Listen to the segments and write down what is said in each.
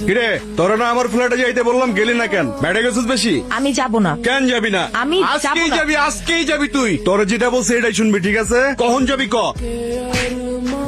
কিরে তোরা না আমার ফ্ল্যাটে যাইতে বললাম গেলি না কেন? বেড়ে গেছিস বেশি? আমি যাব না। কেন যাবি না? আমি যাবো আজকেই না। যাবি, আজকেই যাবি তুই। তোর যেটা বলছে এটাই শুনবি, ঠিক আছে? কখন যাবি ক?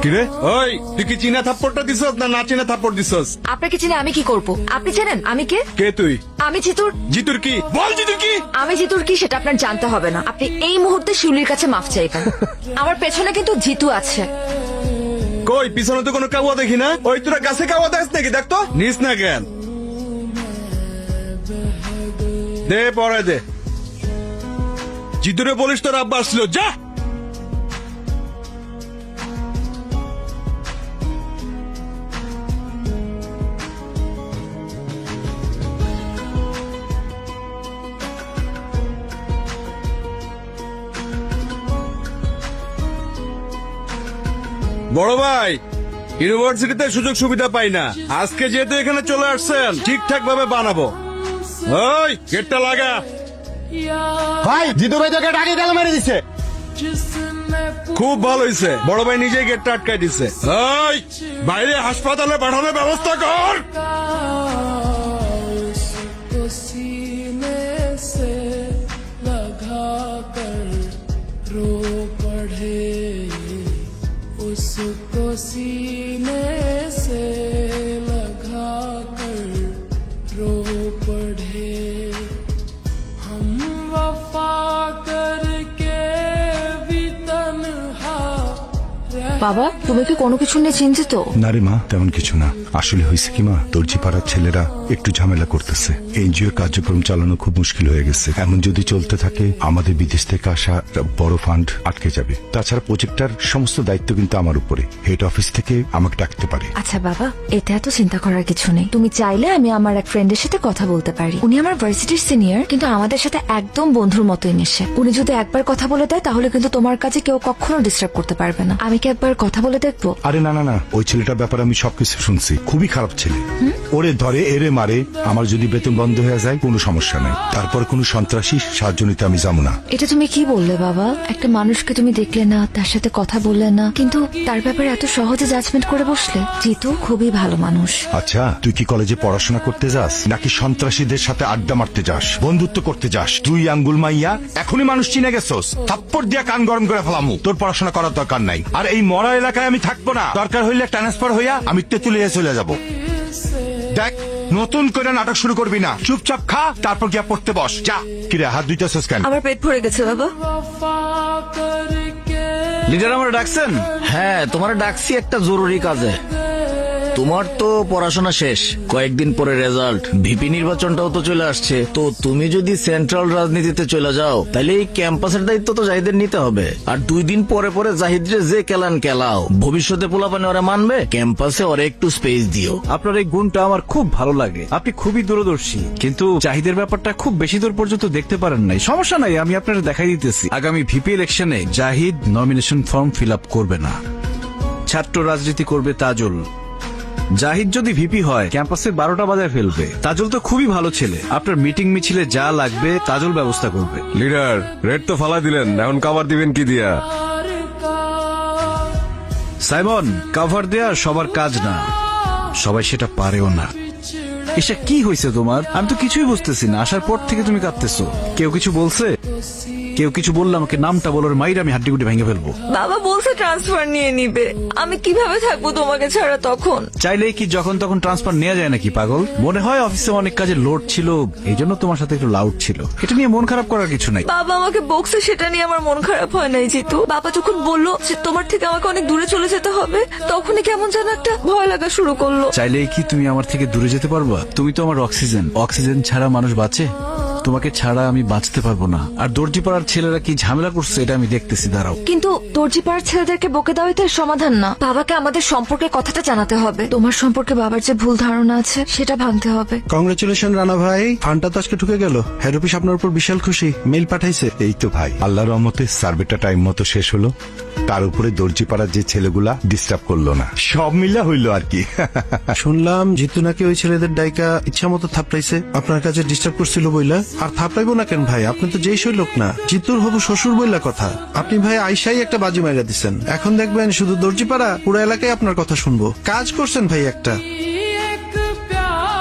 কিরে ওই তুই কি চীনা থাপ্পড়টা দিছস না না চীনা থাপ্পড় দিছস? আপনাকে চিনে আমি কি করব? আপনি জানেন আমি কে? কে তুই? আমি জিতুর। জিতুর কি? বল জিতুর কি? আমি জিতুর কি সেটা আপনার জানতে হবে না। আপনি এই মুহূর্তে শিউলির কাছে মাফ চাইবেন। আমার পেছনে কিন্তু জিতু আছে। কই পিছনে তো কোনো কাওয়া দেখি না। ওই তোরা গাছে কাওয়া দেখ নাকি? দেখ তো নিস না কেন? দে পরে দে। জিতুরে বলিস তোর আব্বা আসছিল, যা। বড় ভাই, ইউনিভার্সিটিতে সুযোগ সুবিধা পাই না। আজকে যেহেতু এখানে চলে আসছেন ঠিকঠাক ভাবে বানাবো। ওই গেটটা লাগা। ভাই জিতু ভাই তোকে আগে গেল মেরে দিচ্ছে। খুব ভালো হয়েছে, বড় ভাই নিজেই গেটটা আটকাই দিচ্ছে। ওই বাইরে হাসপাতালে পাঠানোর ব্যবস্থা কর। सीने से लगा कर रो पड़े उसको सीने से लगा कर रो पड़े हम वफा करके भी तन्हा বাবা, তুমি কি কোনো কিছু নিয়ে চিন্তিত? না রে মা, তেমন কিছু না। আসলে হয়েছে কি মা, দর্জি পাড়ার ছেলেরা একটু ঝামেলা করতেছে। এনজিও কার্যক্রম চালানো খুব মুশকিল হয়ে গেছে। এমন যদি চলতে থাকে আমাদের বিদেশ থেকে আসা বড় ফান্ড আটকে যাবে। তাছাড়া প্রজেক্টটার সমস্ত দায়িত্ব কিন্তু আমার উপরে। হেড অফিস থেকে আমাকে ডাকতে পারে। আচ্ছা বাবা, এতে এত চিন্তা করার কিছু নেই। তুমি চাইলে আমি আমার এক ফ্রেন্ডের সাথে কথা বলতে পারি। উনি আমার ভার্সিটির সিনিয়র, কিন্তু আমাদের সাথে একদম বন্ধুর মতোই মেশে। উনি যদি একবার কথা বলে দেয় তাহলে কিন্তু তোমার কাছে কেউ কখনো ডিস্টার্ব করতে পারবে না। আমি কি একবার কথা বলে দেখবো? আরে না না না, ওই ছেলেটার ব্যাপারে আমি সবকিছু শুনছি। খুবই খারাপ ছেলে। ওরে ধরে এরে মারে। আমার যদি বেতন বন্ধ হয়ে যায় কোনো সমস্যা নাই, তারপর কোনো সন্ত্রাসী সাহায্য নিতে আমি যাবো না। এটা তুমি কি বললে বাবা? একটা মানুষকে তুমি দেখলে না, তার সাথে কথা বললে না, কিন্তু তার ব্যাপারে এত সহজে জাজমেন্ট করে বসলে। জিতু খুবই ভালো মানুষ। আচ্ছা, তুই কি কলেজে পড়াশোনা করতে যাস নাকি সন্ত্রাসীদের সাথে আড্ডা মারতে যাস, বন্ধুত্ব করতে যাস? তুই আঙ্গুল মাইয়া এখনই মানুষ চিনে গেছস। থাপ্পড় দিয়া কান গরম করে ফেলামু। তোর পড়াশোনা করার দরকার নাই। আর এই মরা এলাকায় আমি থাকবো না। দরকার হইলে ট্রান্সফার হইয়া আমি তেতুলিয়া চলে যাব। দেখ, নতুন করে নাটক শুরু করবি না। চুপচাপ খা, তারপর গিয়া পড়তে বস। যা। কিরে হাত দুইটাছস কেন? আমার পেট ভরে গেছে বাবা। वफा करके লিডার আমার ডাকছেন? হ্যাঁ, তোমার ডাকছি একটা জরুরি কাজে। তোমার তো পড়াশোনা শেষ, কয়েকদিন পরে রেজাল্ট, ভিপি নির্বাচনটাও তো চলে আসছে। তো তুমি যদি সেন্ট্রাল রাজনীতিতে চলে যাও তাহলে এই ক্যাম্পাসের দায়িত্ব তো জাহিদের নিতে হবে। আর 2 দিন পরে পরে জাহিদরে যে কেলান কেলাও, ভবিষ্যতে পোলাপানে ওরা মানবে। ক্যাম্পাসে ওরা একটু স্পেস দিও। আপনার এই গুণটা আমার খুব ভালো লাগে। আপনি খুবই দূরদর্শী, কিন্তু জাহিদের ব্যাপারটা খুব বেশি দূর পর্যন্ত দেখতে পারেন নাই। সমস্যা নাই, আমি আপনার দেখাই দিতেছি। আগামী ভিপি ইলেকশনে Zahid nomination form fill up করবে না, ছাত্র রাজনীতি করবে তাজুল। জাহিদ যদি ভিপি হয় ক্যাম্পাসে 12টা বাজায় ফেলবে। তাজুল তো খুবই ভালো ছেলে, আপনার মিটিং মিছিলে যা লাগবে তাজুল ব্যবস্থা করবে। লিডার রেড তো ফালা দিলেন, এখন কাভার দিবেন কি দিয়া? সাইমন, কাভার দেয়া সবার কাজ না, সবাই সেটা পারেও না। এসা কি হয়েছে তোমার? আমি তো কিছুই বুঝতেছি না। আসার পর থেকে তুমি কাঁদতেছো। কেউ কিছু বলছে? কেউ কিছু বললে আমাকে নামটা বলার মাইর আমি হাড্ডিগুটি ভেঙে ফেলবো। বাবা বলছে ট্রান্সফার নিয়ে নিবে। আমি কিভাবে থাকবো তোমাকে ছাড়া তখন? চাইলেই কি যখন তখন ট্রান্সফার নেওয়া যায় নাকি পাগল? মনে হয় অফিসে অনেক কাজে লোড ছিল, এই জন্য তোমার সাথে একটু লাউড ছিল। এটা নিয়ে মন খারাপ করার কিছু নাই। বাবা আমাকে বকছে, সেটা নিয়ে আমার মন খারাপ হয় নাই জিতু। বাবা যখন বললো যে তোমার থেকে আমাকে অনেক দূরে চলে যেতে হবে, তখনই কেমন যেন একটা ভয় লাগা শুরু করলো। চাইলেই কি তুমি আমার থেকে দূরে যেতে পারবা? তুমি তো আমার অক্সিজেন। অক্সিজেন ছাড়া মানুষ বাঁচে? তোমাকে ছাড়া আমি বাঁচতে পারবো না। আর দর্জিপাড়ার ছেলেরা কি ঝামেলা করছে এটা আমি দেখতেছি, দাঁড়াও। কিন্তু দর্জিপাড়ার ছেলেদেরকে বকে দেওয়াই তো এর সমাধান না। বাবাকে আমাদের সম্পর্কে কথাটা জানাতে হবে। তোমার সম্পর্কে বাবার যে ভুল ধারণা আছে সেটা ভাঙতে হবে। কংগ্রেচুলেশন রানা ভাই, ফান্ডটা তো আজকে ঢুকে গেল। হেড অফিস আপনার উপর বিশাল খুশি, মেইল পাঠাইছে। এই তো ভাই, আল্লাহর রহমতে সার্ভেটা টাইম মতো শেষ হলো। তার উপরে দর্জি পাড়ার যে ছেলেগুলা ডিস্টার্ব করলো না, সব মিলা হইলো আর কি। শুনলাম জিতু নাকি ওই ছেলেদের ডাইকা ইচ্ছা মতো থাপড়াইছে, আপনার কাছে ডিস্টার্ব করছিল বইলা। আর থাপড়াইবো না কেন ভাই, আপনি তো যেই সই লোক না। জিতুর হবু শ্বশুর বইলা কথা। আপনি ভাই আইসাই একটা বাজি মাইরা দিচ্ছেন। এখন দেখবেন শুধু দর্জিপাড়া পুরো এলাকায় আপনার কথা শুনবো। কাজ করছেন ভাই একটা। एक प्यार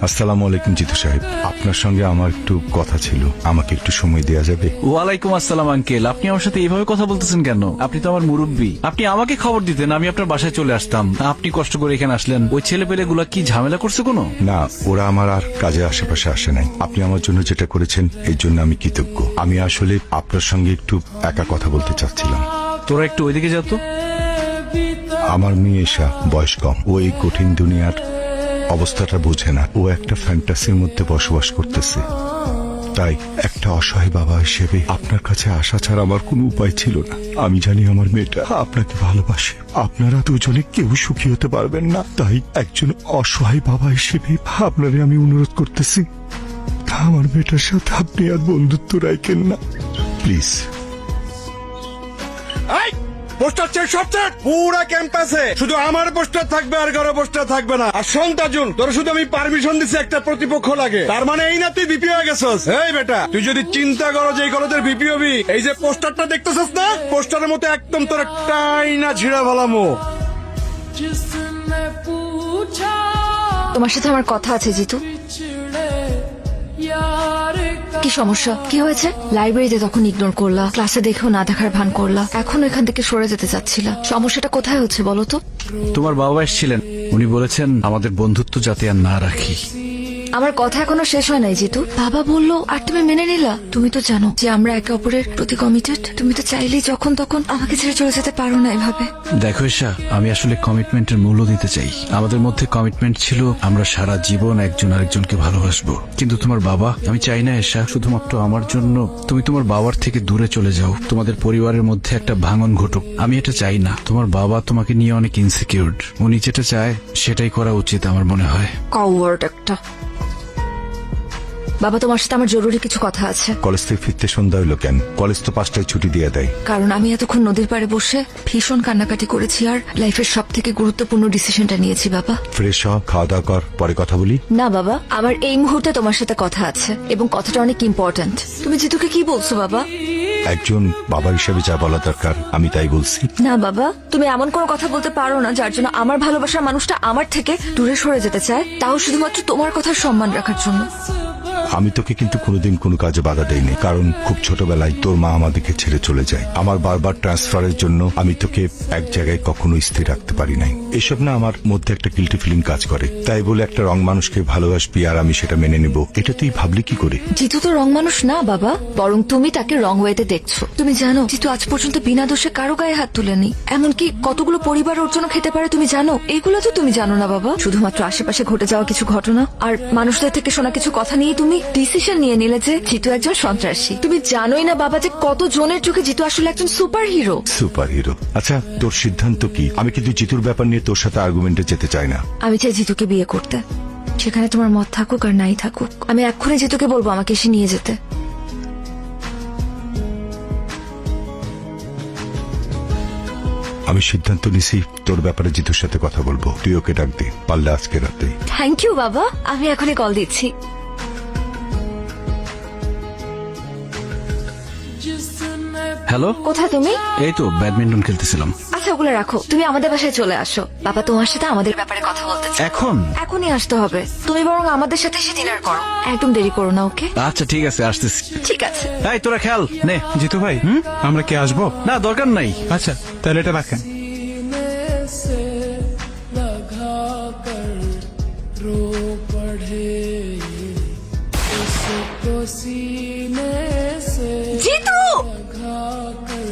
আসসালামু আলাইকুম জিতু সাহেব, আপনার সঙ্গে আমার একটু কথা ছিল, আমাকে একটু সময় দেওয়া যাবে? ওয়ালাইকুম আসসালাম আঙ্কেল, আপনি আমার সাথে এইভাবে কথা বলতেছেন কেন? আপনি তো আমার মুরব্বী, আপনি আমাকে খবর দিতেন, আমি আপনার বাসায় চলে আসতাম। আপনি কষ্ট করে এখানে আসলেন, ওই ছেলে পেলে গুলা কি ঝামেলা করছে কোনো? না, ওরা আমার আর কাজে আশেপাশে আসে নাই। আপনি আমার জন্য যেটা করেছেন এই জন্য আমি কৃতজ্ঞ। আমি আসলে আপনার সঙ্গে একটু একা কথা বলতে চাচ্ছিলাম। তোরা একটু ওইদিকে যা তো। আমার মেয়ে এসা বয়স কম, ও এই কঠিন দুনিয়ার অবস্থাটা বোঝে না। ও একটা ফ্যান্টাসির মধ্যে বসবাস করতেছে। তাই একটা অসহায় বাবা হিসেবে আপনার কাছে আসা ছাড়া আমার কোনো উপায় ছিল না। আমি জানি আমার মেয়েটা আপনাকে ভালোবাসে, আপনারা দুজনে কেউ সুখী হতে পারবেন না। তাই একজন অসহায় বাবা হিসেবে আপনারে আমি অনুরোধ করতেছি, আমার মেয়েটার সাথে আপনি আর বন্ধুত্ব রাখেন না, প্লিজ। পোস্টার চেক সব চেক পুরা ক্যাম্পাসে শুধু আমার পোস্টার থাকবে আর কারো পোস্টার থাকবে না। আর শোন তাজুল, তোর শুধু আমি পারমিশন দিছি একটা প্রতিপক্ষ লাগে, তার মানে এই না তুই ভিপি হয়ে গেছস। এই বেটা, তুই যদি চিন্তা করো যে এই কলেজের ভিপি হবি, এই যে পোস্টারটা দেখতেছস না, পোস্টারের মতো একদম তোর একটাই না ছিঁড়া ফেলামো। जिसने पूछा তোমার সাথে আমার কথা আছে জিতু। बिछड़े यार का কি সমস্যা? কি হয়েছে? লাইব্রেরিতে তখন ইগনোর করলা, ক্লাসে দেখেও না দেখার ভান করলা, এখন এখান থেকে সরে যেতে চাচ্ছিলা। সমস্যাটা কোথায় হচ্ছে বলো তো? তোমার বাবা এসেছিলেন, উনি বলেছেন আমাদের বন্ধুত্ব যাতে আর না রাখি। আমার কথা এখনো শেষ হয় নাই জিতু। বাবা বললো আর তুমি মেনে নিলা। তুমি তো জানো যে আমরা একে অপরের প্রতি কমিটেড। তুমি তো চাইলেই যখন তখন আমাকে ছেড়ে চলে যেতে পারো না এভাবে। দেখো ঈশা, আমি আসলে কমিটমেন্টের মূল্য দিতে চাই। আমাদের মধ্যে কমিটমেন্ট ছিল আমরা সারা জীবন একজন আরেকজনকে ভালোবাসবো। কিন্তু তোমার বাবা, আমি চাই না ঈশা শুধুমাত্র আমার জন্য তুমি তোমার বাবার থেকে দূরে চলে যাও, তোমাদের পরিবারের মধ্যে একটা ভাঙন ঘটুক। আমি এটা চাই না। তোমার বাবা তোমাকে নিয়ে অনেক ইনসিকিউরড। উনি যেটা চায় সেটাই করা উচিত আমার মনে হয়। কাউয়ার্ড একটা। বাবা, তোমার সাথে আমার জরুরি কিছু কথা আছে। কলেজ থেকে ফিরতে সন্ধ্যা হইলো কেন? কলেজ তো 5টায় ছুটি দিয়ে দেয়। কারণ আমি এতক্ষণ নদীর পাড়ে বসে ভীষণ কান্নাকাটি করেছি আর লাইফের সব থেকে গুরুত্বপূর্ণ ডিসিশনটা নিয়েছি বাবা। ফ্রেশ হ, খাওয়া দাওয়া কর, পরে কথা বলি। না বাবা, আমার এই মুহূর্তে তোমার সাথে কথা আছে এবং কথাটা অনেক ইম্পর্ট্যান্ট। তুমি জিতুকে কি বলছো বাবা? একজন বাবা হিসেবে যা বলা দরকার আমি তাই বলছি। না বাবা, তুমি এমন কোনো কথা বলতে পারো না যার জন্য আমার ভালোবাসার মানুষটা আমার থেকে দূরে সরে যেতে চায়, তাও শুধুমাত্র তোমার কথার সম্মান রাখার জন্য। আমি তোকে কিন্তু কোনোদিন কোনো কাজে বাধা দেইনি, কারণ খুব ছোটবেলায় তোর মা আমাদেরকে ছেড়ে চলে যায়। আমার বারবার ট্রান্সফারের জন্য আমি তোকে এক জায়গায় কখনো স্থির রাখতে পারি নাই। এসব না আমার মধ্যে একটা গিল্টি ফিলিং কাজ করে। তাই বলে একটা রং মানুষকে ভালোবাসবি আর আমি সেটা মেনে নেব, এটা তুই ভাবলি কি করে? জিতু তো রং মানুষ না বাবা, বরং তুমি তাকে রং ওয়েতে দেখছো। তুমি জানো জিতু আজ পর্যন্ত বিনা দোষে কারো গায়ে হাত তুলেনি, এমনকি কতগুলো পরিবার ওর জন্য খেতে পারে তুমি জানো? এইগুলো তো তুমি জানো না বাবা। শুধুমাত্র আশেপাশে ঘটে যাওয়া কিছু ঘটনা আর মানুষদের থেকে শোনা কিছু কথা নিয়ে তুমি ডিসিশন নিয়ে নিলে যে জিতু একজন সন্ত্রাসী। তুমি জানোই না বাবা যে কত জনের চোখে জিতু আসলে একজন সুপার হিরো। Super hero? আচ্ছা, তোর সিদ্ধান্ত কি? আমি কিন্তু জিতুর ব্যাপার নিয়ে তোর সাথে আর্গুমেন্টে যেতে চাই না। আমি চাই জিতুকে বিয়ে করতে, সেখানে তোমার মত থাকুক আর নাই থাকুক। আমি এক্ষুনি জিতুকে বলবো আমাকে এসে নিয়ে যেতে। আমি সিদ্ধান্ত নিছি, তোর ব্যাপারে জিতুর সাথে কথা বলবো। তুই ওকে ডাক দে, পারলে আজকে রাতে। থ্যাংক ইউ বাবা, আমি এখনই কল দিচ্ছি। जिसने হ্যালো, কোথায় তুমি? এই তো ব্যাডমিন্টন খেলতেছিলাম। আচ্ছা ওগুলো রাখো, তুমি আমাদের বাসায় চলে আসো। বাবা তোমার সাথে আমাদের ব্যাপারে কথা বলতে চায়। এখন? এখনই আসতে হবে। তুমি বরং আমাদের সাথে এসে ডিনার করো, একদম দেরি করো না। ওকে আচ্ছা ঠিক আছে, আসতেছি। ঠিক আছে। এই তোরা খেল নে। জিতু ভাই, আমরা কি আসবো? না, দরকার নাই। আচ্ছা তাহলে এটা রাখেন। सीने से लगा कर रो पड़े उसको सीने से জিতু! लगा कर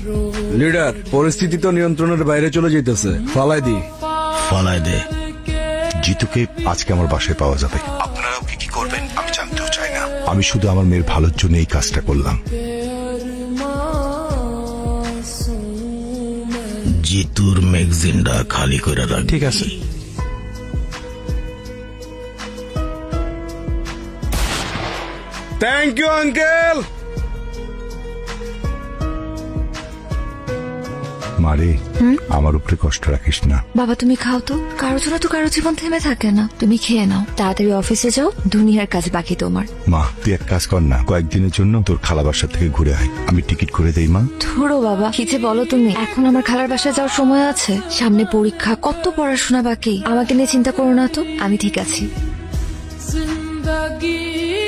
रो লিডার, পরিস্থিতি তো নিয়ন্ত্রণের বাইরে চলে যেতেছে, ফালাই দি। ফালায় দে। জিতুকে আজকে আমার বাসায় পাওয়া যাবে। আপনারা ওকে কি করবেন আমি জানতেও চাই না। আমি শুধু আমার মেয়ের ভালোর জন্য এই কাজটা করলাম। জিতুর ম্যাগজিনটা খালি করে রাখ। ঠিক আছে। Thank you uncle. মারে, আমার উপরে কষ্ট রাখিস না। বাবা তুমি খাও তো, কারো জন্য তো কারো জীবন থেমে থাকে না। তুমি খেয়ে নাও, তাড়াতাড়ি অফিসে যাও, দুনিয়ার কাজ বাকি তোমার। মা, তুই এক কাজ কর না, কয়েকদিনের জন্য তোর খালা বাসা থেকে ঘুরে আয়। আমি টিকিট করে দেই মা। ধরো বাবা, কি যে বলো তুমি। এখন আমার খালার বাসায় যাওয়ার সময় আছে, সামনে পরীক্ষা, কত পড়াশোনা বাকি। আমাকে নিয়ে চিন্তা করো না তো, আমি ঠিক আছি। जिंदगी